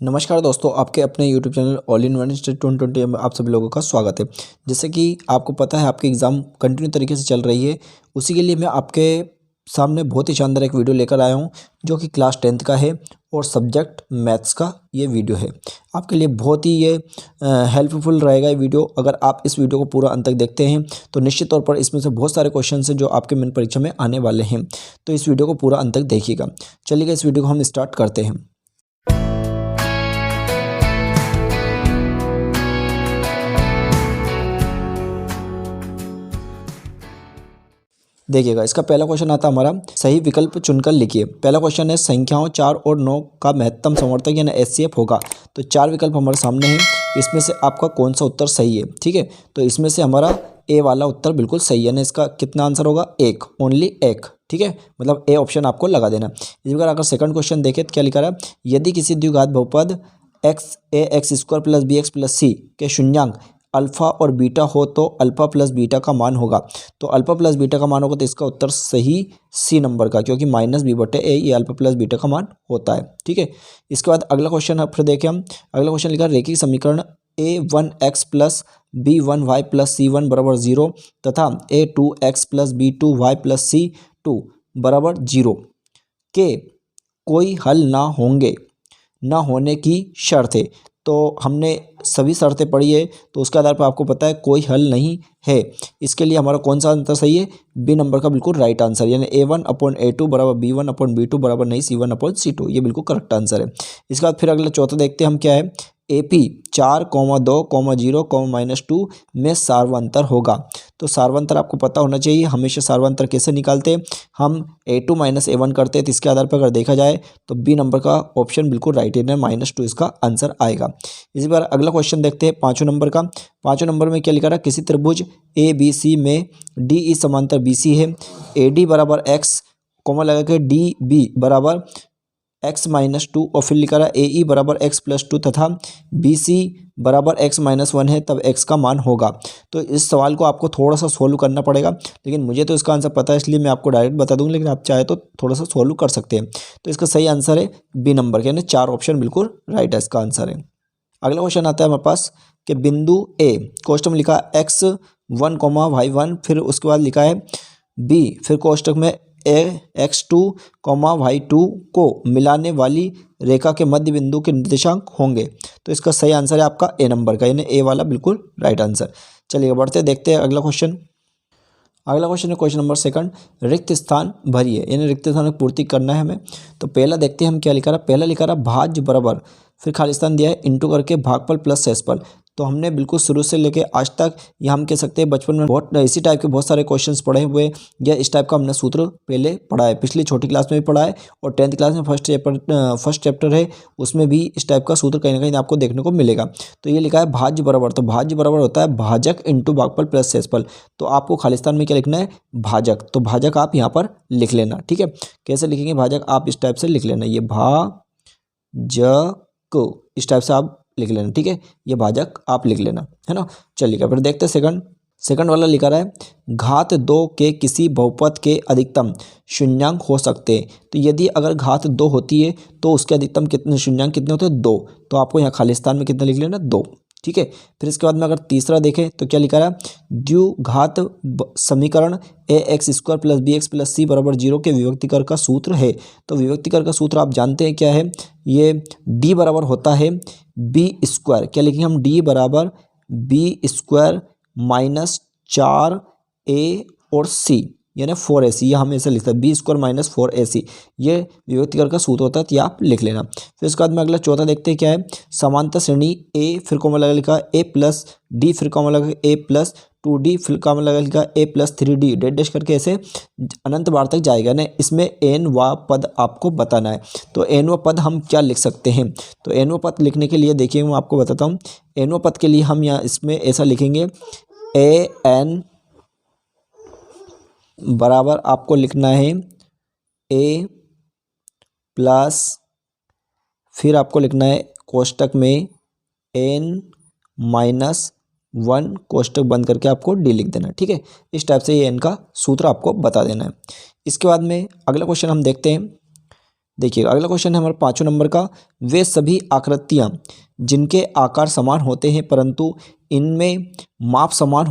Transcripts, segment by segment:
नमस्कार दोस्तों, आपके अपने YouTube channel all in one study 2020 में आप सभी लोगों का स्वागत है। जैसे कि आपको पता है आपकी एग्ज़ाम कंटिन्यू तरीके से चल रही है, उसी के लिए मैं आपके सामने बहुत ही शानदार एक वीडियो लेकर आया हूं जो कि क्लास 10th का है और सब्जेक्ट मैथ्स का ये वीडियो है। आपके लिए बहुत ही ये हेल्पफुल रहेगा ये वीडियो। अगर आप इस वीडियो को पूरा अंत तक देखते हैं तो निश्चित तौर पर इसमें से बहुत सारे क्वेश्चन हैं जो आपके मेन परीक्षा में आने वाले हैं, तो इस वीडियो को पूरा अंत तक देखिएगा। चलिए इस वीडियो को हम स्टार्ट करते हैं। देखिएगा, इसका पहला क्वेश्चन आता है हमारा, सही विकल्प चुनकर लिखिए। पहला क्वेश्चन है संख्याओं 4 और 9 का महत्तम समवर्तक यानी एचसीएफ होगा। तो 4 विकल्प हमारे सामने हैं, इसमें से आपका कौन सा उत्तर सही है। ठीक है, तो इसमें से हमारा ए वाला उत्तर बिल्कुल सही है, यानी इसका कितना आंसर होगा, एक, ओनली एक। ठीक है, मतलब ए ऑप्शन आपको लगा देना। इसी प्रकार अगर सेकंड क्वेश्चन देखें तो क्या लिखा रहा है, यदि किसी द्विघात बहुपद x a x square plus b x plus c के शून्यांक अल्फा और बीटा हो तो अल्फा प्लस बीटा का मान होगा। तो अल्फा प्लस बीटा का मान होगा तो इसका उत्तर सही सी नंबर का, क्योंकि माइनस बी बटे ए ये अल्फा प्लस बीटा का मान होता है। ठीक है, इसके बाद अगला क्वेश्चन फिर देखें हम। अगला क्वेश्चन लिखा, रेखिक समीकरण a1x plus b1y plus c1 बराबर 0 तथा a2x plus b2y plus c2 बराबर 0 के कोई हल ना होने की शर्त है। तो हमने सभी शर्तें पढ़ी है, तो उसके आधार पर आपको पता है कोई हल नहीं है। इसके लिए हमारा कौन सा आंसर सही है, बी नंबर का बिल्कुल राइट आंसर, यानी a1/a2 बराबर b1/b2 बराबर नहीं c1/c2, ये बिल्कुल करेक्ट आंसर है। इसके बाद फिर अगला चौथा देखते हैं हम क्या है, AP 4,2,0,-2 में सार्वंतर होगा। तो सार्वंतर आपको पता होना चाहिए, हमेशा सार्वंतर कैसे निकालते हैं, हम a2 माइनस a1 करते हैं। तो इसके आधार पर अगर देखा जाए तो बी नंबर का ऑप्शन बिल्कुल राइट है, -2 इसका आंसर आएगा। इसी बार अगला क्वेश्चन देखते हैं 5वें नंबर का। 5वें नंबर में क्या लिखा रहा है, किसी त्रिभुज ABC में DE समांतर BC है, AD बराबर x कोमा लगा के DB बराबर x-2 और फिर लिखा रहा है AE बराबर x+2 तथा BC बराबर x-1 है, तब x का मान होगा। तो इस सवाल को आपको थोड़ा सा सोल्व करना पड़ेगा, लेकिन मुझे तो इसका आंसर पता है इसलिए मैं आपको डायरेक्ट बता दूंगा, लेकिन आप चाहे तो थोड़ा सा सोल्व कर सकते हैं। तो इसका सही आंसर है बी नंबर के, यानी 4 ऑप्शन बिल्कुल राइट है, इसका आंसर है। अगला क्वेश्चन आता है हमारे पास कि बिंदु ए कोष्टक में लिखा x1, y1, फिर उसके बाद लिखा है b, फिर कोष्टक में x2, y2 को मिलाने वाली रेखा के मध्य बिंदु के निर्देशांक होंगे। तो इसका सही आंसर है आपका ए नंबर का, यानी ए वाला बिल्कुल राइट आंसर। चलिए बढ़ते देखते हैं अगला क्वेश्चन। अगला क्वेश्चन है क्वेश्चन नंबर 2, रिक्त स्थान भरिए, यानी रिक्त स्थान की पूर्ति करना है हमें। तो पहला देखते हैं हम क्या लिखा रहा है। पहला लिखा रहा भाज्य बराबर, फिर खाली स्थान दिया है इंटू करके भागफल प्लस शेषफल। तो हमने बिल्कुल शुरू से लेके आज तक, या हम कह सकते हैं बचपन में बहुत इसी टाइप के बहुत सारे क्वेश्चंस पढ़े हुए, या इस टाइप का हमने सूत्र पहले पढ़ा है, पिछली छोटी क्लास में भी पढ़ा है और 10th क्लास में फर्स्ट चैप्टर है उसमें भी इस टाइप का सूत्र कहीं ना कहीं आपको देखने को मिलेगा। तो ये लिखा है भाज्य बराबर, तो भाज्य बराबर होता है भाजक इंटू भागफल प्लस शेषफल। तो आपको खालिस्तान में क्या लिखना है, भाजक। तो भाजक आप यहाँ पर लिख लेना। ठीक है, कैसे लिखेंगे भाजक, आप इस टाइप से लिख लेना, ये भाजक इस टाइप से आप लिख लेना। ठीक है, ये भाजक आप लिख लेना, है ना। चलिए फिर देखते हैं सेकंड वाला लिखा रहा है, घात 2 के किसी बहुपद के अधिकतम शून्यांक हो सकते हैं। तो यदि अगर घात 2 होती है तो उसके अधिकतम कितने शून्यांक कितने होते हैं, 2। तो आपको यहाँ खालिस्तान में कितना लिख लेना, 2। ठीक है, फिर इसके बाद में अगर तीसरा देखें तो क्या लिखा रहा है, द्विघात समीकरण ax² plus bx plus c बराबर 0 के विभक्तिकर का सूत्र है। तो विभक्तिकर का सूत्र आप जानते हैं क्या है, ये d बराबर होता है b²। क्या लिखेंगे हम, d बराबर b² माइनस 4a और c यानी 4ac, यह हमें ऐसा लिखता है b² माइनस 4ac, ये विभक्तिकर का सूत्र होता है, तो आप लिख लेना। फिर इसके बाद में अगला चौथा देखते हैं क्या है, समांतर श्रेणी a फिर कॉमा लगा लिखा a प्लस d फिर कॉमा लगा a प्लस 2d फिर कॉमा लगा लिखा a plus 3d date dash करके ऐसे अनंत बार तक जाएगा ना। इसमें n पद आपको बताना है। तो n पद हम क्या लिख सकते हैं, तो n पद लिखने के लिए देखिए मैं आपको बताता हूँ। n पद के लिए हम यहाँ इसमें ऐसा लिखेंगे an बराबर आपको लिखना है a प्लस फिर आपको लिखना है कोष्टक में n-1 कोष्टक बंद करके आपको d लिख देना है। ठीक है, इस टाइप से ये n का सूत्र आपको बता देना है। इसके बाद में अगला क्वेश्चन हम देखते हैं। देखिएगा अगला क्वेश्चन है हमारा 5वें नंबर का, वे सभी आकृतियाँ जिनके आकार समान होते हैं परंतु इनमें माप समान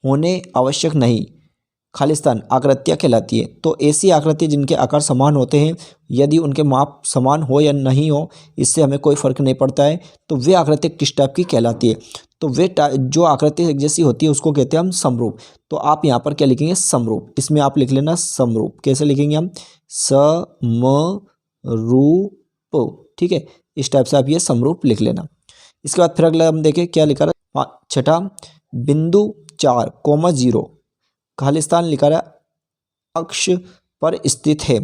होने आवश्यक नहीं, खालिस्तान आकृतियाँ कहलाती है। तो ऐसी आकृति जिनके आकार समान होते हैं, यदि उनके माप समान हो या नहीं हो इससे हमें कोई फर्क नहीं पड़ता है, तो वे आकृति किस टाइप की कहलाती है। तो वे जो आकृति एक जैसी होती है उसको कहते हैं हम समरूप। तो आप यहाँ पर क्या लिखेंगे, समरूप। इसमें आप लिख लेना समरूप। कैसे लिखेंगे हम, समरूप, ठीक है। इस टाइप से आप ये समरूप लिख लेना। इसके बाद फिर अगला हम देखें क्या लिखा रहा है, छठा, बिंदु 4,0 खालिस्तान लिखा रहा है अक्ष पर स्थित है।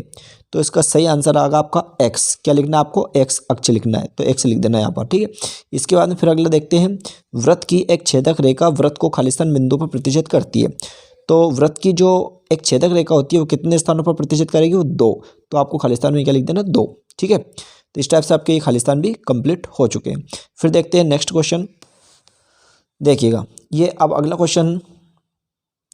तो इसका सही आंसर आएगा आपका एक्स। क्या लिखना है आपको, एक्स अक्ष लिखना है, तो एक्स लिख देना है यहाँ पर, ठीक है। इसके बाद में फिर अगला देखते हैं, वृत्त की एक छेदक रेखा वृत्त को खालिस्तान बिंदु पर प्रतिच्छेद करती है। तो वृत्त की जो एक छेदक रेखा होती है वो कितने स्थानों पर प्रतिच्छेद करेगी, वो 2। तो आपको खालिस्तान में क्या लिख देना, 2, ठीक है। तो इस टाइप से आपके ये खालिस्तान भी कंप्लीट हो चुके हैं। फिर देखते हैं नेक्स्ट क्वेश्चन। देखिएगा ये अब अगला क्वेश्चन,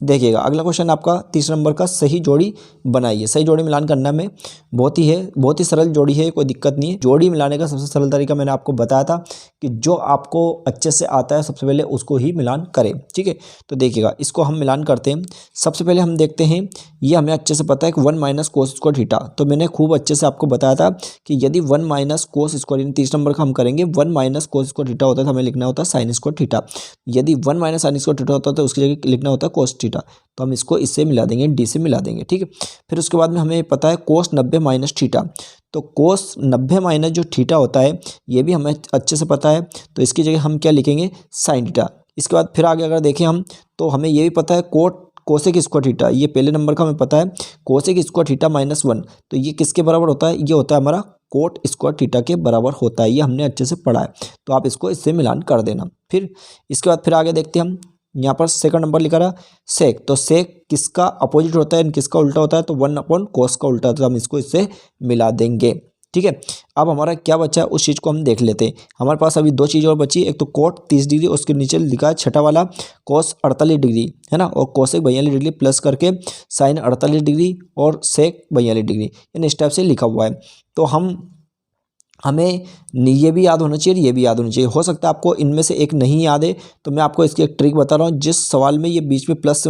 देखिएगा अगला क्वेश्चन आपका 30 नंबर का, सही जोड़ी बनाइए। सही जोड़ी मिलान करना में बहुत ही सरल जोड़ी है, कोई दिक्कत नहीं है। जोड़ी मिलाने का सबसे सरल तरीका मैंने आपको बताया था कि जो आपको अच्छे से आता है सबसे पहले उसको ही मिलान करें, ठीक है। तो देखिएगा इसको हम मिलान करते हैं। सबसे पहले हम देखते हैं, ये हमें अच्छे से पता है कि 1 माइनस कोस स्क्वायर थीटा। तो मैंने खूब अच्छे से आपको बताया था कि यदि 1 माइनस कोस स्क्वायर, 30 नंबर का हम करेंगे, 1 माइनस कोस स्क्वायर थीटा होता है तो हमें लिखना होता है साइन स्क्वायर थीटा। यदि 1 माइनस साइन स्क्वायर थीटा होता है तो उसकी जगह लिखना होता है कोस थीटा। तो हम इसको इससे मिला देंगे, डी से मिला देंगे, ठीक है। फिर उसके बाद में हमें पता है कोस 90 माइनस थीटा। तो कोस 90 माइनस जो थीटा होता है ये भी हमें अच्छे से पता है, तो इसकी जगह हम क्या लिखेंगे, साइन थीटा। इसके बाद फिर आगे अगर देखें हम, तो हमें ये भी पता है कोसेक स्क्वायर थीटा, ये पहले नंबर का हमें पता है, कोसेक स्क्वायर थीटा -1। तो ये किसके बराबर होता है, ये होता है हमारा कोट स्क्वायर थीटा के बराबर होता है। ये हमने अच्छे से पढ़ा है, तो आप इसको इससे मिलान कर देना। फिर इसके बाद फिर आगे देखते हैं हम, यहाँ पर सेकंड नंबर लिखा रहा सेक। तो सेक किसका अपोजिट होता है, किसका उल्टा होता है, तो 1/cos का उल्टा, तो हम इसको इससे मिला देंगे, ठीक है। अब हमारा क्या बचा है उस चीज़ को हम देख लेते हैं। हमारे पास अभी 2 चीज़ और बची, एक तो कोट 30 डिग्री, उसके नीचे लिखा है छठा वाला कोस 48 डिग्री, है ना, और कोसेक 42 डिग्री प्लस करके साइन 48 डिग्री और सेक 42 डिग्री, यानी इस टाइप से लिखा हुआ है। तो हमें ये भी याद होना चाहिए, ये भी याद होना चाहिए। हो सकता है आपको इनमें से एक नहीं याद है, तो मैं आपको इसकी एक ट्रिक बता रहा हूँ। जिस सवाल में ये बीच में प्लस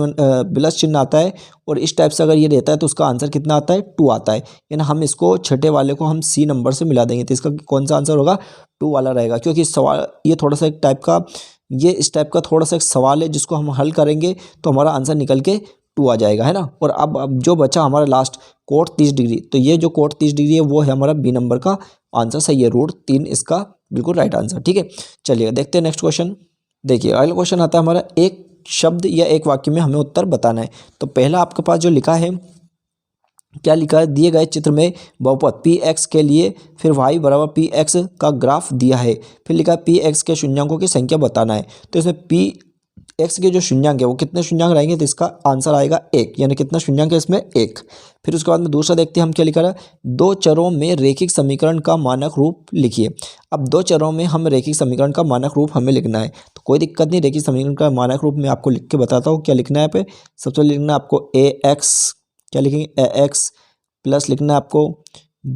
चिन्ह आता है और इस टाइप से अगर ये रहता है तो उसका आंसर कितना आता है, 2 आता है। यानी हम इसको छठे वाले को हम सी नंबर से मिला देंगे, तो इसका कौन सा आंसर होगा, 2 वाला रहेगा। क्योंकि सवाल ये थोड़ा सा एक टाइप का, ये इस टाइप का थोड़ा सा एक सवाल है जिसको हम हल करेंगे तो हमारा आंसर निकल के 2 आ जाएगा, है ना। और अब जो बचा हमारा लास्ट कोट 30 डिग्री, तो ये जो कोट 30 डिग्री है वो है हमारा बी नंबर का आंसर सही है, √3 इसका बिल्कुल राइट आंसर, ठीक है। चलिए देखते हैं नेक्स्ट क्वेश्चन। देखिए अगला क्वेश्चन आता है हमारा, एक शब्द या एक वाक्य में हमें उत्तर बताना है। तो पहला आपके पास जो लिखा है, क्या लिखा है, दिए गए चित्र में बहुपद px के लिए फिर y बराबर px का ग्राफ दिया है, फिर लिखा है px के शून्यांकों की संख्या बताना है। तो इसमें px के जो शून्यांक है वो कितने शून्यांक रहेंगे, तो इसका आंसर आएगा 1, यानी कितना शून्यांक है इसमें, 1। फिर उसके बाद में दूसरा देखते हैं हम क्या लिखा है, 2 चरों में रेखिक समीकरण का मानक रूप लिखिए। अब 2 चरों में हम रेखिक समीकरण का मानक रूप हमें लिखना है, तो कोई दिक्कत नहीं, रेखिक समीकरण का मानक रूप मैं आपको लिख के बताता हूँ। क्या लिखना है, पे सबसे लिखना है आपको ax, क्या लिखेंगे ax, प्लस लिखना है आपको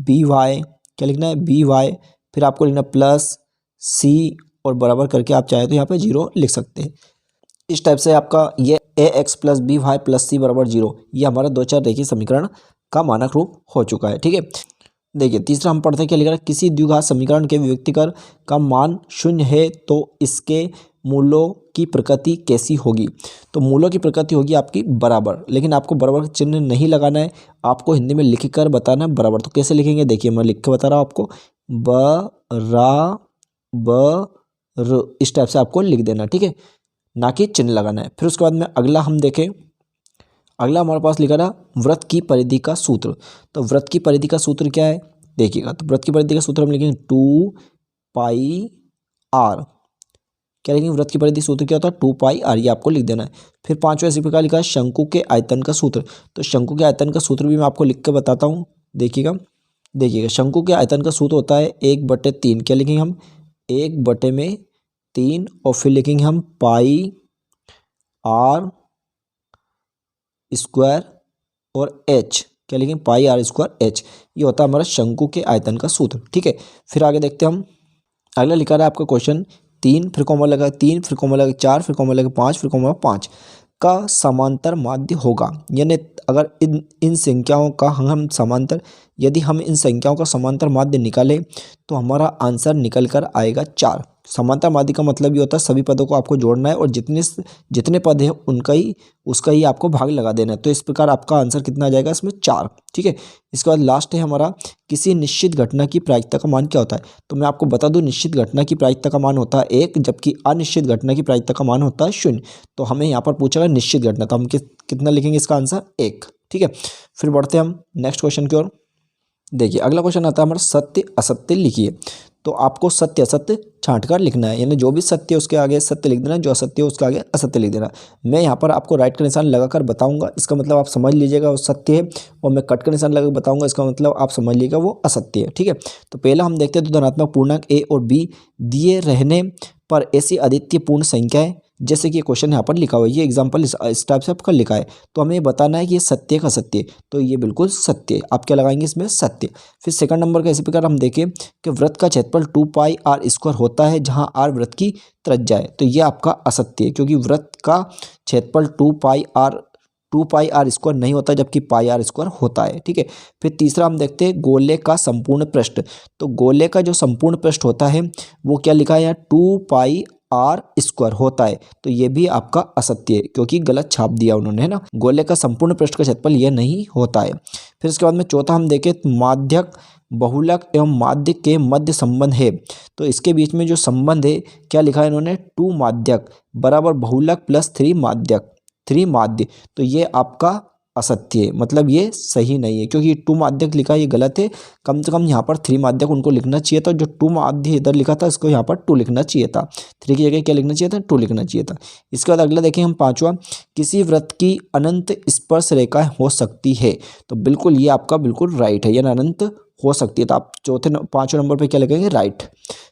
by, क्या लिखना है by, फिर आपको लिखना प्लस c और बराबर करके आप चाहे तो यहाँ पे 0 लिख सकते हैं। इस टाइप से आपका ये ax plus by plus c बराबर 0, ये हमारा 2 चर रेखीय समीकरण का मानक रूप हो चुका है, ठीक है। देखिए तीसरा हम पढ़ते हैं, क्या लिखा है, किसी द्विघात समीकरण के विभक्तिकर का मान 0 है तो इसके मूलों की प्रकृति कैसी होगी। तो मूलों की प्रकृति होगी आपकी बराबर, लेकिन आपको बराबर चिन्ह नहीं लगाना है, आपको हिंदी में लिख कर बताना है बराबर। तो कैसे लिखेंगे, देखिए मैं लिख के बता रहा हूँ आपको, बराबर, इस टाइप से आपको लिख देना, ठीक है, ना कि चिन्ह लगाना है। फिर उसके बाद में अगला हम देखें, अगला हमारे पास लिखा था वृत्त की परिधि का सूत्र। तो वृत्त की परिधि का सूत्र क्या है, देखिएगा, तो वृत्त की परिधि का सूत्र हम लिखेंगे 2πr। क्या लिखेंगे, वृत्त की परिधि सूत्र क्या होता है, 2πr, ये आपको लिख देना है। फिर 5वां इसी प्रकार लिखा है शंकु के आयतन का सूत्र। तो शंकु के आयतन का सूत्र भी मैं आपको लिख के बताता हूँ, देखिएगा शंकु के आयतन का सूत्र होता है 1/3। क्या लिखेंगे हम, 1/3, और फिर लिखेंगे हम πr² और h, क्या लिखेंगे, पाई आर स्क्वायर एच। ये होता है हमारा शंकु के आयतन का सूत्र। ठीक है, फिर आगे देखते हैं हम। अगला लिखा रहा है आपका क्वेश्चन 3 फिर कॉमा लगा 3 फिर कॉमा लगा 4 फिर कॉमा लगा 5 फिर कॉमा 5 का समांतर माध्य होगा। यानी अगर इन संख्याओं का हम समांतर, यदि हम इन संख्याओं का समांतर माध्य निकालें तो हमारा आंसर निकल कर आएगा 4। समांतर माध्य का मतलब ये होता है सभी पदों को आपको जोड़ना है और जितने पद हैं उसका ही आपको भाग लगा देना है। तो इस प्रकार आपका आंसर कितना आ जाएगा इसमें 4। ठीक है, इसके बाद लास्ट है हमारा किसी निश्चित घटना की प्रायिकता का मान क्या होता है। तो मैं आपको बता दूं, निश्चित घटना की प्रायिकता का मान होता है 1, जबकि अनिश्चित घटना की प्रायिकता का मान होता है 0। तो हमें यहाँ पर पूछा गया निश्चित घटना, तो हम कितना लिखेंगे इसका आंसर 1। ठीक है, फिर बढ़ते हैं हम नेक्स्ट क्वेश्चन की ओर। देखिए अगला क्वेश्चन आता है हमारा सत्य असत्य लिखिए। तो आपको सत्य असत्य छांट कर लिखना है, यानी जो भी सत्य है उसके आगे सत्य लिख देना, जो असत्य है उसके आगे असत्य लिख देना। मैं यहाँ पर आपको राइट का निशान लगाकर बताऊंगा, इसका मतलब आप समझ लीजिएगा वो सत्य है, और मैं कट का निशान लगाकर बताऊंगा, इसका मतलब आप समझ लीजिएगा वो असत्य है। ठीक है, तो पहला हम देखते हैं, तो धनात्मक पूर्णांक ए और बी दिए रहने पर ऐसी अद्वितीय पूर्ण संख्याएं, जैसे कि क्वेश्चन यहाँ पर लिखा हुआ है, ये एग्जाम्पल इस टाइप से आपका लिखा है, तो हमें ये बताना है कि ये सत्य का सत्य, तो ये बिल्कुल सत्य है। आप क्या लगाएंगे इसमें, सत्य। फिर सेकंड नंबर का इसी प्रकार हम देखें कि वृत्त का क्षेत्रफल 2 पाई आर स्क्वायर होता है जहां आर वृत्त की त्रिज्या है, तो ये आपका असत्य है, क्योंकि वृत्त का क्षेत्रफल 2 पाई आर स्क्वायर नहीं होता, जबकि पाई आर स्क्वायर होता है। ठीक है, फिर तीसरा हम देखते हैं गोले का संपूर्ण पृष्ठ। तो गोले का जो संपूर्ण पृष्ठ होता है वो क्या लिखा है, 2 पाई आर स्क्वायर होता है, तो ये भी आपका असत्य है, क्योंकि गलत छाप दिया उन्होंने, है ना। गोले का संपूर्ण पृष्ठ का क्षेत्रफल यह नहीं होता है। फिर इसके बाद में चौथा हम देखें, माध्यक बहुलक एवं माध्य के मध्य संबंध है। तो इसके बीच में जो संबंध है क्या लिखा है इन्होंने, 2 माध्यक बराबर बहुलक प्लस 3 माध्यक, 3 माध्य, तो ये आपका असत्य है, मतलब ये सही नहीं है, क्योंकि 2 माध्यक लिखा है ये गलत है। कम से कम यहाँ पर 3 माध्यक उनको लिखना चाहिए था, जो 2 माध्य इधर लिखा था इसको यहाँ पर 2 लिखना चाहिए था, 3 की जगह क्या लिखना चाहिए था, 2 लिखना चाहिए था। इसके बाद अगला देखें हम पांचवा, किसी वृत्त की अनंत स्पर्श रेखाएं हो सकती है। तो बिल्कुल ये आपका बिल्कुल राइट है, यानी अनंत हो सकती है, तो आप पांचवें नंबर पर क्या लिखेंगे, राइट।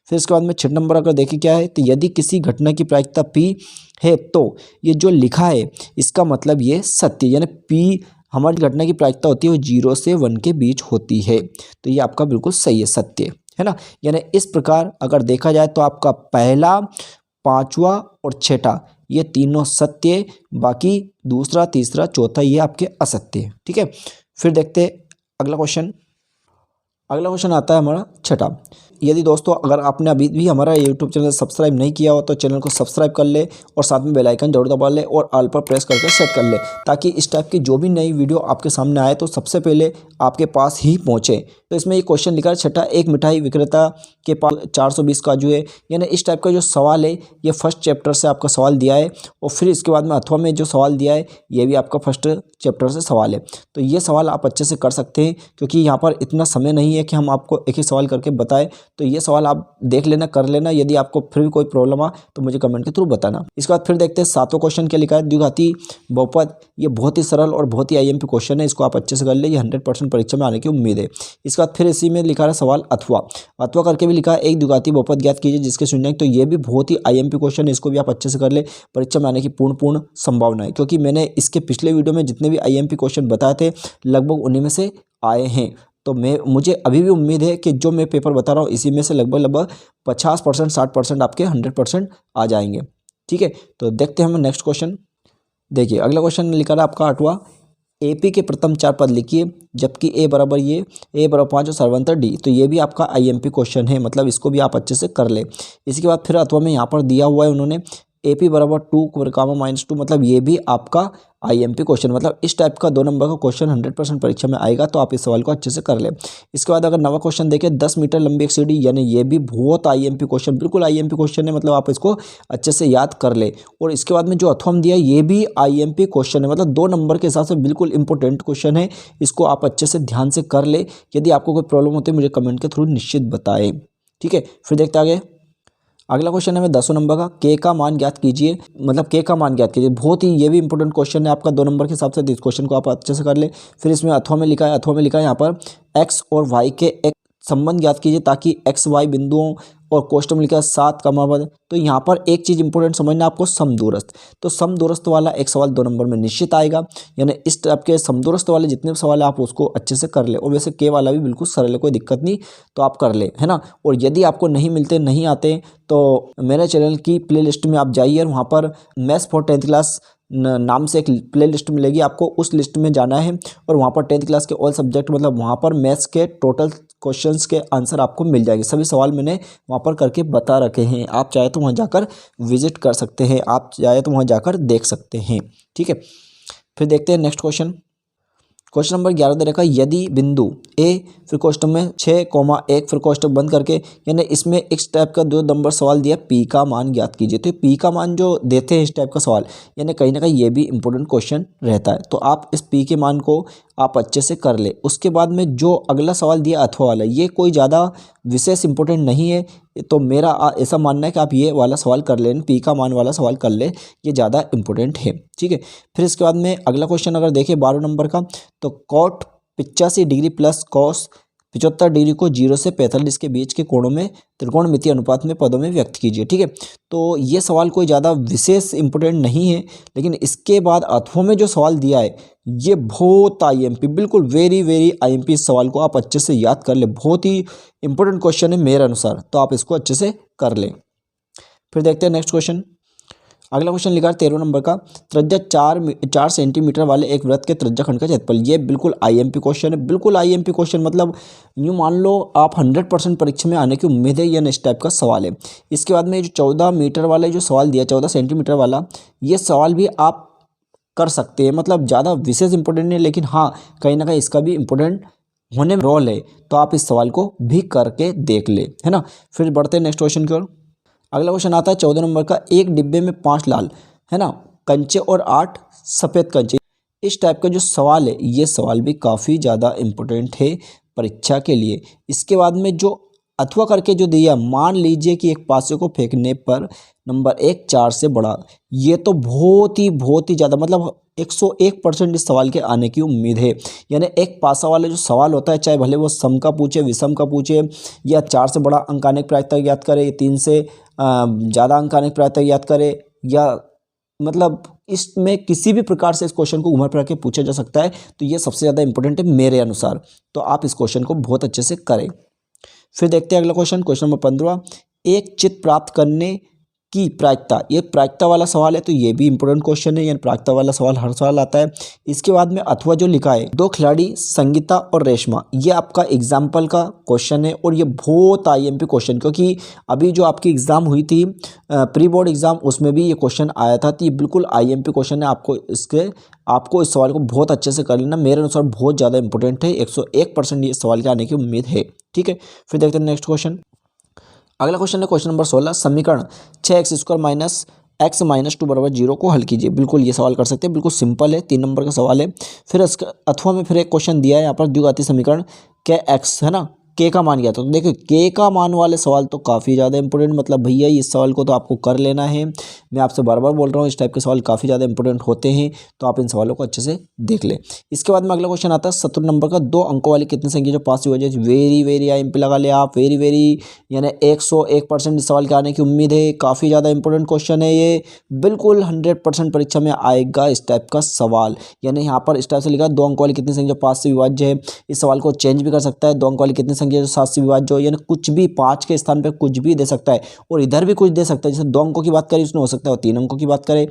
फिर इसके बाद में 6 नंबर अगर देखें क्या है, तो यदि किसी घटना की प्रायिकता P है तो ये जो लिखा है इसका मतलब ये सत्य, यानी P हमारी घटना की प्रायिकता होती है वो 0 से 1 के बीच होती है, तो ये आपका बिल्कुल सही है, सत्य है ना। यानी इस प्रकार अगर देखा जाए तो आपका पहला, पांचवा और छठा ये तीनों सत्य है, बाकी दूसरा तीसरा चौथा ये आपके असत्य है। ठीक है, फिर देखते हैं अगला क्वेश्चन। अगला क्वेश्चन आता है हमारा छठा। यदि दोस्तों अगर आपने अभी भी हमारा यूट्यूब चैनल सब्सक्राइब नहीं किया हो तो चैनल को सब्सक्राइब कर ले और साथ में बेल आइकन जरूर दबा ले और ऑल पर प्रेस करके सेट कर ले, ताकि इस टाइप की जो भी नई वीडियो आपके सामने आए तो सबसे पहले आपके पास ही पहुंचे। तो इसमें ये क्वेश्चन लिखा है छठा, एक मिठाई विक्रेता के पास 420 काजू है, यानी इस टाइप का जो सवाल है ये फर्स्ट चैप्टर से आपका सवाल दिया है, और फिर इसके बाद में अथवा में जो सवाल दिया है ये भी आपका फर्स्ट चैप्टर से सवाल है। तो ये सवाल आप अच्छे से कर सकते हैं, क्योंकि यहाँ पर इतना समय नहीं है कि हम आपको एक ही सवाल करके बताएं, तो ये सवाल आप देख लेना, कर लेना। यदि आपको फिर भी कोई प्रॉब्लम आ तो मुझे कमेंट के थ्रू बताना। इसके बाद फिर देखते हैं सातवां क्वेश्चन क्या लिखा है, द्विघाती बहुपद। ये बहुत ही सरल और बहुत ही आईएमपी क्वेश्चन है, इसको आप अच्छे से कर ले, ये 100% परीक्षा में आने की उम्मीद है। इसके बाद फिर इसी में लिखा है सवाल अथवा करके भी लिखा है, एक द्विघाती बहुपद ज्ञात कीजिए जिसके शून्य, तो ये भी बहुत ही आईएमपी क्वेश्चन है, इसको भी आप अच्छे से कर ले, परीक्षा में आने की पूर्ण संभावना है, क्योंकि मैंने इसके पिछले वीडियो में जितने भी आईएमपी क्वेश्चन बताए थे लगभग उन्हीं में से आए हैं। तो मुझे अभी भी उम्मीद है कि जो मैं पेपर बता रहा हूँ इसी में से लगभग 50% 60% आपके 100% आ जाएंगे। ठीक है, तो देखते हैं हम नेक्स्ट क्वेश्चन। देखिए अगला क्वेश्चन लिखा है आपका 8वां, AP के प्रथम 4 पद लिखिए, जबकि A बराबर 5 और सर्वांतर D। तो ये भी आपका IMP क्वेश्चन है, मतलब इसको भी आप अच्छे से कर ले। इसके बाद फिर अथवा में यहाँ पर दिया हुआ है उन्होंने AP बराबर 2 -2, मतलब ये भी आपका IMP क्वेश्चन, मतलब इस टाइप का 2 नंबर का क्वेश्चन 100% परीक्षा में आएगा, तो आप इस सवाल को अच्छे से कर ले। इसके बाद अगर नवा क्वेश्चन देखें, 10 मीटर लंबी एक सीढ़ी, यानी ये भी बहुत IMP क्वेश्चन, बिल्कुल IMP क्वेश्चन है, मतलब आप इसको अच्छे से याद कर ले। और इसके बाद में जो अथवा दिया है ये भी IMP क्वेश्चन है, मतलब 2 नंबर के हिसाब से बिल्कुल इंपॉर्टेंट क्वेश्चन है, इसको आप अच्छे से ध्यान से कर ले। यदि आपको कोई प्रॉब्लम होती है मुझे कमेंट के थ्रू निश्चित बताएं। ठीक है, फिर देखते आगे। अगला क्वेश्चन है 10 नंबर का, के का मान ज्ञात कीजिए, मतलब के का मान ज्ञात कीजिए, बहुत ही ये भी इंपॉर्टेंट क्वेश्चन है आपका 2 नंबर के हिसाब से, इस क्वेश्चन को आप अच्छे से कर ले। फिर इसमें अथवा में लिखा है यहाँ पर x और y के एक संबंध ज्ञात कीजिए ताकि x y बिंदुओं और कोष्टक में लिखा है 7 कमा पद। तो यहाँ पर एक चीज़ इंपॉर्टेंट समझना आपको, समदूरस्थ। तो समदूरस्थ वाला एक सवाल 2 नंबर में निश्चित आएगा, यानी इस टाइप के समदूरस्थ वाले जितने भी सवाल है आप उसको अच्छे से कर ले। और वैसे के वाला भी बिल्कुल सरल है, कोई दिक्कत नहीं, तो आप कर ले, है ना। और यदि आपको नहीं मिलते, नहीं आते, तो मेरे चैनल की प्लेलिस्ट में आप जाइए और वहाँ पर मैथ्स फॉर 10th क्लास नाम से एक प्ले लिस्ट मिलेगी आपको, उस लिस्ट में जाना है और वहाँ पर 10th क्लास के ऑल सब्जेक्ट, मतलब वहाँ पर मैथ्स के टोटल क्वेश्चंस के आंसर आपको मिल जाएंगे। सभी सवाल मैंने वहाँ पर करके बता रखे हैं, आप चाहे तो वहाँ जाकर विजिट कर सकते हैं, आप चाहे तो वहाँ जाकर देख सकते हैं, ठीक है। फिर देखते हैं नेक्स्ट क्वेश्चन। क्वेश्चन नंबर 11 दे रखा है, यदि बिंदु ए फिर क्वेश्चन में 6,1 फिर क्वेश्चन बंद करके, यानी इसमें इस टाइप का 2 नंबर सवाल दिया, पी का मान ज्ञात कीजिए। तो पी का मान जो देते हैं इस टाइप का सवाल, यानी कहीं ना कहीं ये भी इंपॉर्टेंट क्वेश्चन रहता है। तो आप इस पी के मान को आप अच्छे से कर ले। उसके बाद में जो अगला सवाल दिया अथवा वाला, ये कोई ज़्यादा विशेष इंपॉर्टेंट नहीं है, तो मेरा ऐसा मानना है कि आप ये वाला सवाल कर लें, पी का मान वाला सवाल कर ले, ये ज़्यादा इंपॉर्टेंट है, ठीक है। फिर इसके बाद में अगला क्वेश्चन अगर देखें 12 नंबर का, तो cot 85 degree plus cos 75 degree को 0 से 45 के बीच के कोणों में त्रिकोणमितीय अनुपात में पदों में व्यक्त कीजिए, ठीक है। तो ये सवाल कोई ज़्यादा विशेष इंपॉर्टेंट नहीं है, लेकिन इसके बाद अथवा में जो सवाल दिया है ये बहुत आईएमपी, बिल्कुल वेरी वेरी आईएमपी, इस सवाल को आप अच्छे से याद कर ले, बहुत ही इंपॉर्टेंट क्वेश्चन है मेरे अनुसार, तो आप इसको अच्छे से कर लें। फिर देखते हैं नेक्स्ट क्वेश्चन। अगला क्वेश्चन लिखा है 13 नंबर का, त्रिज्या 4 सेंटीमीटर वाले एक वृत्त के त्रिज्याखंड का क्षेत्रफल। ये बिल्कुल आईएमपी क्वेश्चन है, बिल्कुल आईएमपी क्वेश्चन, मतलब यूँ मान लो आप 100% परीक्षा में आने की उम्मीद है, या इस टाइप का सवाल है। इसके बाद में जो 14 मीटर वाला जो सवाल दिया, 14 सेंटीमीटर वाला, ये सवाल भी आप कर सकते हैं, मतलब ज़्यादा विशेष इंपॉर्टेंट नहीं, लेकिन हाँ कहीं ना कहीं इसका भी इम्पोर्टेंट होने में रोल है, तो आप इस सवाल को भी करके देख ले, है ना। फिर बढ़ते हैं नेक्स्ट क्वेश्चन की ओर। अगला क्वेश्चन आता है 14 नंबर का, एक डिब्बे में 5 लाल, है ना, कंचे और 8 सफ़ेद कंचे। इस टाइप का जो सवाल है, ये सवाल भी काफ़ी ज़्यादा इम्पोर्टेंट है परीक्षा के लिए। इसके बाद में जो अथवा करके जो दिया, मान लीजिए कि एक पासे को फेंकने पर नंबर 1 4 से बड़ा, ये तो बहुत ही ज़्यादा, मतलब 101% इस सवाल के आने की उम्मीद है। यानी एक पासा वाला जो सवाल होता है, चाहे भले वो सम का पूछे, विषम का पूछे, या 4 से बड़ा अंक आने की प्रायिकता ज्ञात करे, 3 से ज़्यादा अंक आने की प्रायिकता ज्ञात करे, या मतलब इसमें किसी भी प्रकार से इस क्वेश्चन को घुमा फिरा के पूछा जा सकता है, तो ये सबसे ज़्यादा इंपॉर्टेंट है मेरे अनुसार, तो आप इस क्वेश्चन को बहुत अच्छे से करें। फिर देखते हैं अगला क्वेश्चन, क्वेश्चन नंबर 15, एक चित्र प्राप्त करने की प्रायिकता, ये प्रायिकता वाला सवाल है, तो ये भी इंपॉर्टेंट क्वेश्चन है, यानी प्रायिकता वाला सवाल हर साल आता है। इसके बाद में अथवा जो लिखा है, 2 खिलाड़ी संगीता और रेशमा, ये आपका एग्जाम्पल का क्वेश्चन है, और ये बहुत आईएमपी क्वेश्चन, क्योंकि अभी जो आपकी एग्ज़ाम हुई थी प्री बोर्ड एग्जाम, उसमें भी ये क्वेश्चन आया था, तो ये बिल्कुल आईएमपी क्वेश्चन है। आपको इस सवाल को बहुत अच्छे से कर लेना, मेरे अनुसार बहुत ज़्यादा इंपॉर्टेंट है, 101% ये सवाल के आने की उम्मीद है, ठीक है। फिर देखते हैं नेक्स्ट क्वेश्चन। अगला क्वेश्चन है क्वेश्चन नंबर 16, समीकरण 6x² माइनस x माइनस 2 बराबर 0 को हल कीजिए। बिल्कुल ये सवाल कर सकते हैं, बिल्कुल सिंपल है, 3 नंबर का सवाल है। फिर अथवा में फिर एक क्वेश्चन दिया है यहाँ पर, द्विघातीय समीकरण के x, है ना, के का मान गया, तो देखिए के का मान वाले सवाल तो काफ़ी ज़्यादा इंपॉर्टेंट, मतलब भैया इस सवाल को तो आपको कर लेना है, मैं आपसे बार बार बोल रहा हूँ, इस टाइप के सवाल काफ़ी ज़्यादा इंपॉर्टेंट होते हैं, तो आप इन सवालों को अच्छे से देख लें। इसके बाद में अगला क्वेश्चन आता है 17 नंबर का, 2 अंकों वाली कितनी संख्या जो 5 से विभाजित, वेरी वेरी आईएमपी लगा ले आप, वेरी वेरी, यानी 101% इस सवाल के आने की उम्मीद है, काफ़ी ज़्यादा इंपॉर्टेंट क्वेश्चन है ये, बिल्कुल 100% परीक्षा में आएगा इस टाइप का सवाल। यानी यहाँ पर इस टाइप से लिखा, 2 अंकों वाली कितनी संख्या जो 5 से विभाज्य है, इस सवाल को चेंज भी कर सकता है, 2 अंकों वाली कितनी संख्या जो 7 से विभाज्य हो, यानी कुछ भी 5 के स्थान पे कुछ भी दे सकता है, और इधर भी कुछ दे सकता है, जैसे 2 अंकों की बात करें उसमें हो सकता है, और 3 अंकों की बात करें।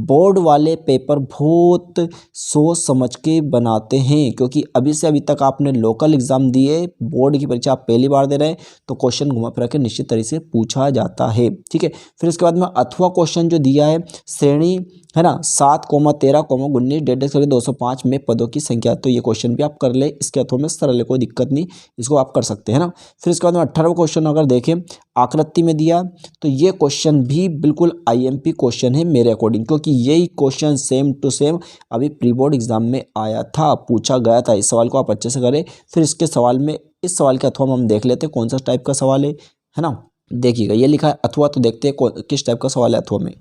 बोर्ड वाले पेपर बहुत सोच समझ के बनाते हैं, क्योंकि अभी से अभी तक आपने लोकल एग्जाम दिए, बोर्ड की परीक्षा आप पहली बार दे रहे हैं, तो क्वेश्चन घुमा फिरा के निश्चित तरीके से पूछा जाता है, ठीक है। फिर इसके बाद में अथवा क्वेश्चन जो दिया है, श्रेणी, है ना, 7, 13, 19, 1.5 205 में पदों की संख्या, तो ये क्वेश्चन भी आप कर ले, इसके अथवा में सरल है, कोई दिक्कत नहीं, इसको आप कर सकते हैं ना। फिर इसके बाद में 18वां क्वेश्चन अगर देखें, आकृति में दिया, तो ये क्वेश्चन भी बिल्कुल आईएमपी क्वेश्चन है मेरे अकॉर्डिंग, क्योंकि यही क्वेश्चन सेम टू सेम अभी प्री बोर्ड एग्जाम में आया था, पूछा गया था। इस सवाल को आप अच्छे से करें। फिर इसके सवाल में, इस सवाल के अथवा में हम देख लेते हैं कौन सा टाइप का सवाल है ना। देखिएगा ये लिखा है अथवा, तो देखते हैं किस टाइप का सवाल है अथवा में।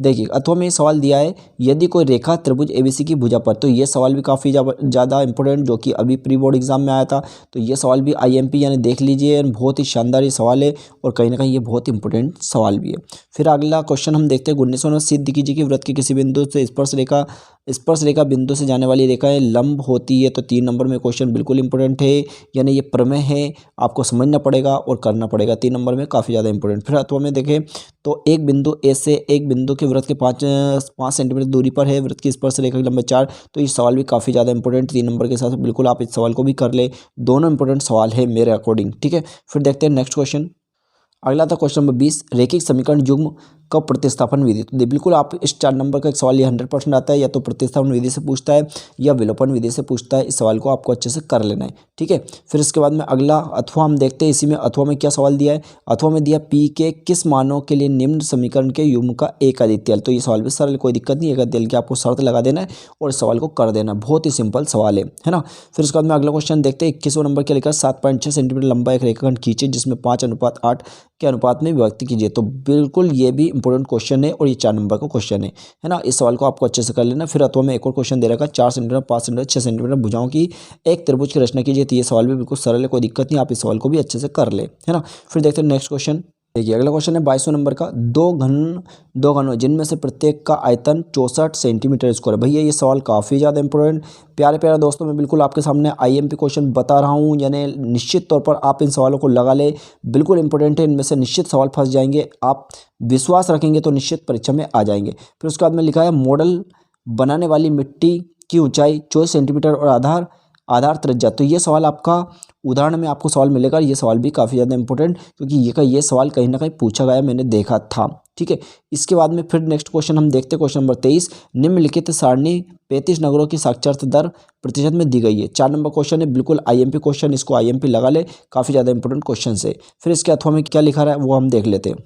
देखिए अथवा में ये सवाल दिया है, यदि कोई रेखा त्रिभुज एबीसी की भुजा पर, तो ये सवाल भी काफ़ी ज़्यादा इंपॉर्टेंट जो कि अभी प्री बोर्ड एग्जाम में आया था। तो ये सवाल भी आईएमपी यानी देख लीजिए, बहुत ही शानदार ये सवाल है और कहीं ना कहीं ये बहुत इंपॉर्टेंट सवाल भी है। फिर अगला क्वेश्चन हम देखते हैं, 19 सिद्ध कीजिए कि वृत्त के किसी बिंदु से स्पर्श रेखा बिंदु से जाने वाली रेखाएं लंब होती है। तो 3 नंबर में क्वेश्चन बिल्कुल इंपॉर्टेंट है, यानी ये प्रमेय है, आपको समझना पड़ेगा और करना पड़ेगा। 3 नंबर में काफ़ी ज़्यादा इंपॉर्टेंट। फिर अथवा में देखें तो एक बिंदु ए से एक बिंदु के वृत्त के 5 सेंटीमीटर दूरी पर है, वृत्त की स्पर्श रेखा की लंबाई 4। तो ये सवाल भी काफ़ी ज़्यादा इंपॉर्टेंट 3 नंबर के साथ बिल्कुल आप इस सवाल को भी कर ले, दोनों इंपॉर्टेंट सवाल है मेरे अकॉर्डिंग, ठीक है। फिर देखते हैं नेक्स्ट क्वेश्चन। अगला था क्वेश्चन नंबर 20, रैखिक समीकरण युग्म का प्रतिस्थापन विधि। तो बिल्कुल आप इस 4 नंबर का एक सवाल ये 100% आता है, या तो प्रतिस्थापन विधि से पूछता है या विलोपन विधि से पूछता है। इस सवाल को आपको अच्छे से कर लेना है, ठीक है। फिर इसके बाद में अगला अथवा हम देखते हैं, इसी में अथवा में क्या सवाल दिया है। अथवा में दिया पी के किस मानों के लिए निम्न समीकरण के युग्म का एक आदित्य। तो ये सवाल भी सरल, कोई दिक्कत नहीं है, एक आदित्य की आपको शर्त लगा देना है और इस सवाल को कर देना, बहुत ही सिंपल सवाल है ना। फिर उसके बाद में अगला क्वेश्चन देखते हैं, 21वां नंबर क्या लिखा है, 7.6 सेंटीमीटर लंबा एक रेखाखंड खींचे जिसमें 5:8 के अनुपात में विभक्ति कीजिए। तो बिल्कुल ये भी इंपॉर्टेंट क्वेश्चन है और ये 4 नंबर का क्वेश्चन है ना। इस सवाल को आपको अच्छे से कर लेना। फिर अथवा में एक और क्वेश्चन दे रखा है, 4 सेंटीमीटर 5 सेंटीमीटर 6 सेंटीमीटर भुजाओं की एक त्रिभुज की रचना कीजिए। तो ये सवाल भी बिल्कुल सरल है, कोई दिक्कत नहीं, आप इस सवाल को भी अच्छे से कर ले, है ना। फिर देखते हैं नेक्स्ट क्वेश्चन। देखिए अगला क्वेश्चन है 22वें नंबर का, दो घनों जिनमें से प्रत्येक का आयतन 64 सेंटीमीटर स्क्वायर। भैया ये सवाल काफ़ी ज़्यादा इंपॉर्टेंट, प्यारे प्यारे दोस्तों, मैं बिल्कुल आपके सामने आईएमपी क्वेश्चन बता रहा हूँ, यानी निश्चित तौर पर आप इन सवालों को लगा ले, बिल्कुल इंपॉर्टेंट है, इनमें से निश्चित सवाल फंस जाएंगे, आप विश्वास रखेंगे तो निश्चित परीक्षा में आ जाएंगे। फिर उसके बाद में लिखा है, मॉडल बनाने वाली मिट्टी की ऊंचाई 24 सेंटीमीटर और आधार त्रिज्या। तो ये सवाल आपका उदाहरण में आपको सवाल मिलेगा, ये सवाल भी काफ़ी ज़्यादा इंपॉर्टेंट, क्योंकि ये सवाल कहीं ना कहीं पूछा गया, मैंने देखा था, ठीक है। इसके बाद में फिर नेक्स्ट क्वेश्चन हम देखते हैं, क्वेश्चन नंबर 23, निम्नलिखित सारणी 35 नगरों की साक्षरता दर प्रतिशत में दी गई है। 4 नंबर क्वेश्चन है, बिल्कुल आईएमपी क्वेश्चन, इसको आईएमपी लगा ले, काफ़ी ज़्यादा इंपॉर्टेंट क्वेश्चन है। फिर इसके अथवा में क्या लिखा रहा है वो हम देख लेते हैं।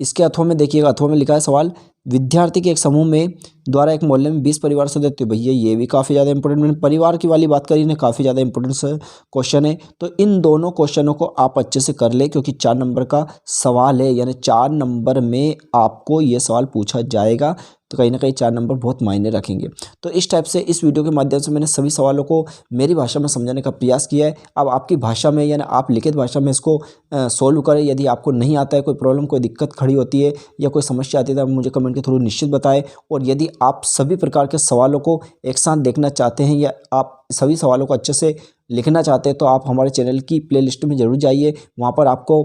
इसके अथवा में देखिएगा, अथवा में लिखा है सवाल, विद्यार्थी के एक समूह में द्वारा एक मोहल्ले में 20 परिवार सदस्य। तो भैया ये भी काफ़ी ज़्यादा इंपॉर्टेंट, मैंने परिवार की वाली बात करी ना, काफ़ी ज़्यादा इंपॉर्टेंट क्वेश्चन है। तो इन दोनों क्वेश्चनों को आप अच्छे से कर ले, क्योंकि 4 नंबर का सवाल है, यानी 4 नंबर में आपको ये सवाल पूछा जाएगा, तो कहीं ना कहीं 4 नंबर बहुत मायने रखेंगे। तो इस टाइप से इस वीडियो के माध्यम से मैंने सभी सवालों को मेरी भाषा में समझाने का प्रयास किया है। अब आपकी भाषा में यानी आप लिखित भाषा में इसको सोल्व करें। यदि आपको नहीं आता है, कोई प्रॉब्लम कोई दिक्कत खड़ी होती है या कोई समस्या आती है, तो आप मुझे कमेंट के थ्रू निश्चित बताएं। और यदि आप सभी प्रकार के सवालों को एक साथ देखना चाहते हैं या आप सभी सवालों को अच्छे से लिखना चाहते हैं, तो आप हमारे चैनल की प्लेलिस्ट में ज़रूर जाइए। वहाँ पर आपको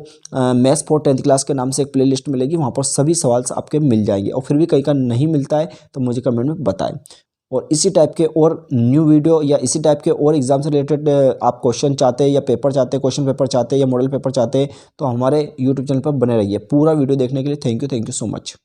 मैथ्स फॉर 10th क्लास के नाम से एक प्लेलिस्ट मिलेगी, वहाँ पर सभी सवाल आपके मिल जाएंगे। और फिर भी कहीं का नहीं मिलता है तो मुझे कमेंट में बताएं। और इसी टाइप के और न्यू वीडियो या इसी टाइप के और एग्जाम से रिलेटेड आप क्वेश्चन चाहते हैं या पेपर चाहते हैं, क्वेश्चन पेपर चाहते हैं या मॉडल पेपर चाहते हैं, तो हमारे यूट्यूब चैनल पर बने रहिए। पूरा वीडियो देखने के लिए थैंक यू सो मच।